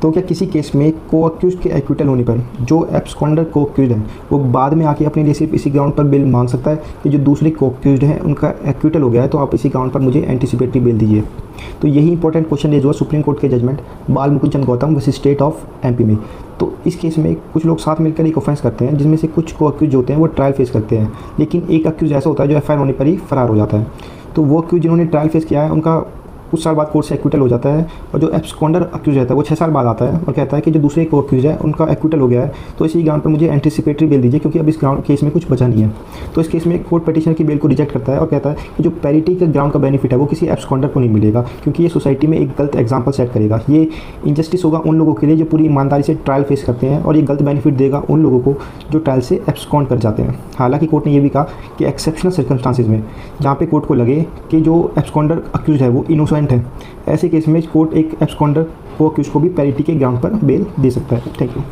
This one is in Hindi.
तो क्या किसी केस में को अक्यूज के एक्विटल होने पर जो एब्सकॉन्डर को अक्यूज है वो बाद में आके अपने लिए सिर्फ इसी ग्राउंड पर बेल मांग सकता है कि जो दूसरे को अक्यूज हैं उनका एक्विटल हो गया है, तो आप इसी ग्राउंड पर मुझे एंटीसिपेटरी बेल दीजिए। तो यही इंपॉर्टेंट क्वेश्चन रेज हुआ सुप्रीम कोर्ट के judgment Bal Mukund Chand Gautam versus State of MP में। तो इस केस में कुछ लोग साथ मिलकर एक ऑफेंस करते हैं, जिसमें से कुछ को अक्यूज होते हैं वो ट्रायल फेस करते हैं, लेकिन एक अक्यूज ऐसा होता है जो एफआईआर होने पर ही फरार हो जाता है। तो वो अक्यूज जिन्होंने ट्रायल फेस किया है उनका कुछ साल बाद कोर्ट से एक्विटल हो जाता है, और जो एब्सकॉन्डर अक्यूज रहता है वो 6 साल बाद आता है और कहता है कि जो दूसरे को अक्यूज है उनका एक्विटल हो गया है, तो इसी ग्राउंड पर मुझे एंटीसिपेटरी बेल दीजिए, क्योंकि अब इस ग्राउंड केस में कुछ बचा नहीं है। तो इस केस में कोर्ट पिटिशनर की बेल को रिजेक्ट करता है और कहता है कि जो पैरिटी के ग्राउंड का बेनिफिट है वो किसी एब्सकॉन्डर को नहीं मिलेगा, क्योंकि ये सोसाइटी में एक गलत एग्जाम्पल सेट करेगा। ये इंजस्टिस होगा उन लोगों के लिए जो पूरी ईमानदारी से ट्रायल फेस करते हैं, और ये गलत बेनिफिट देगा उन लोगों को जो ट्रायल से एब्सकॉन्ड कर जाते हैं। हालांकि कोर्ट ने यह भी कहा कि एक्सेप्शनल सर्कमस्टांसिस में जहाँ पे कोर्ट को लगे कि जो एब्सकॉन्डर अक्यूज है वो इनोसेंट है, ऐसे केस में कोर्ट एक एब्सकॉन्डर को अक्यूज को भी पैरिटी के ग्राउंड पर बेल दे सकता है। Thank you.